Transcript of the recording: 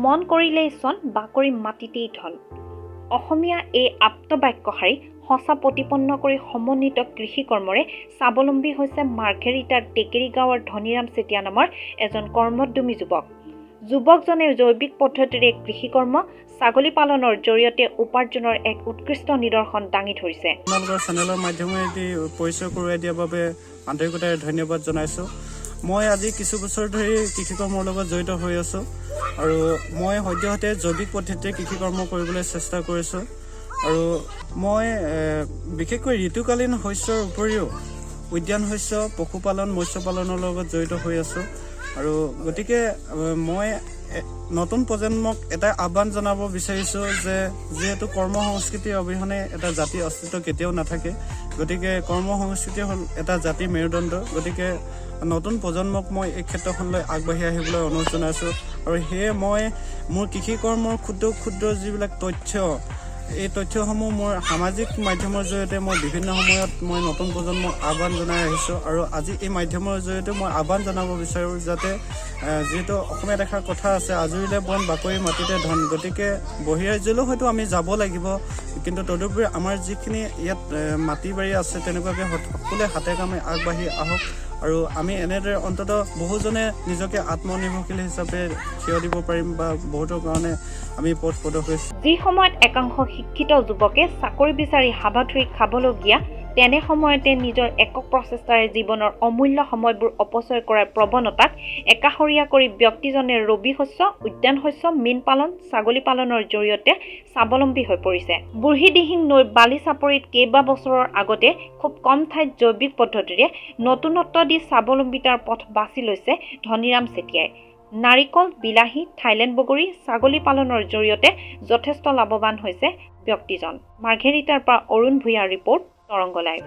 মন কৰিলেই চন বাকৰি মাটিতেই ঢল। অসমীয়া এই আপ্তবাক্যশাৰী সঁচা প্ৰতিপন্ন কৰি সমন্বিত কৃষি কৰ্মৰে স্বাৱলম্বী হৈছে মাৰ্ঘেৰিটাৰ টেকেৰী গাঁৱৰ ধনীৰাম চেতিয়া নামৰ এজন কৰ্মোদ্যমী যুৱক। যুৱকজনে জৈৱিক পদ্ধতিৰে কৃষি কৰ্ম, ছাগলী পালনৰ জৰিয়তে উপাৰ্জনৰ এক উৎকৃষ্ট নিদৰ্শন দাঙি ধৰিছে। আপোনালোকৰ চেনেলৰ মাধ্যমেদি পৰিচয় কৰোৱাই দিয়াৰ বাবে আন্তৰিকতাৰে ধন্যবাদ জনাইছোঁ। মই আজি কিছু বছৰ ধৰি কৃষি কৰ্মৰ লগত জড়িত হৈ আছোঁ আৰু মই সদ্যহতে জৈৱিক পদ্ধতিৰে কৃষি কৰ্ম কৰিবলৈ চেষ্টা কৰিছোঁ আৰু মই বিশেষকৈ ঋতুকালীন শস্যৰ উপৰিও উদ্যান শস্য, পশুপালন, মৎস্য পালনৰ লগত জড়িত হৈ আছোঁ আৰু গতিকে মই নতুন প্ৰজন্মক এটা আহ্বান জনাব বিচাৰিছোঁ যে যিহেতু কৰ্ম সংস্কৃতিৰ অবিহনে এটা জাতিৰ অস্তিত্ব কেতিয়াও নাথাকে, গতিকে কৰ্ম সংস্কৃতি হ'ল এটা জাতিৰ মেৰুদণ্ড। গতিকে নতুন প্ৰজন্মক মই এই ক্ষেত্ৰখনলৈ আগবাঢ়ি আহিবলৈ অনুৰোধ জনাইছোঁ আৰু সেয়ে মই মোৰ কৃষি কৰ্মৰ ক্ষুদ্ৰ যিবিলাক তথ্য, এই তথ্যসমূহ মোৰ সামাজিক মাধ্যমৰ জৰিয়তে মই বিভিন্ন সময়ত মই নতুন প্ৰজন্মক আহ্বান জনাই আহিছোঁ আৰু আজি এই মাধ্যমৰ জৰিয়তে মই আহ্বান জনাব বিচাৰোঁ যাতে যিহেতু অসমীয়া দেখাৰ কথা আছে, আজৰিলে বন বাকৰি মাটিতে ধন। গতিকে বহিৰাজ্যলৈও হয়তো আমি যাব লাগিব, কিন্তু তদুপৰি আমাৰ যিখিনি ইয়াত মাটি বাৰী আছে তেনেকুৱাকৈ সকলোৱে হাতে কামে আগবাঢ়ি আহক আৰু আমি এনেদৰে অন্ততঃ বহুজনে নিজকে আত্মনিৰ্ভৰশীল হিচাপে থিয় দিব পাৰিম বা বহুতৰ কাৰণে আমি পথ প্ৰদৰ্শক। যি সময়ত একাংশ শিক্ষিত যুৱকে চাকৰি বিচাৰি হাবাথুৰি খাবলগীয়া, তেনে সময়তে নিজৰ একক প্ৰচেষ্টাৰে জীৱনৰ অমূল্য সময়বোৰ অপচয় কৰাৰ প্ৰৱণতাক একাষৰীয়া কৰি ব্যক্তিজনে ৰবি শস্য, উদ্যান শস্য, মীন পালন, ছাগলী পালনৰ জৰিয়তে স্বাৱলম্বী হৈ পৰিছে। বুঢ়ীদিহিং নৈৰ বালি চাপৰিত কেইবা বছৰৰ আগতে খুব কম ঠাইত জৈৱিক পদ্ধতিৰে নতুনত্ব দি স্বাৱলম্বিতাৰ পথ বাছি লৈছে ধনীৰাম চেতিয়াই। নাৰিকল, বিলাহী, থাইলেণ্ড বগৰী, ছাগলী পালনৰ জৰিয়তে যথেষ্ট লাভৱান হৈছে ব্যক্তিজন। মাৰ্ঘেৰিটাৰ পৰা অৰুণ ভূঞাৰ ৰিপৰ্ট, তৰংগ লাইভ।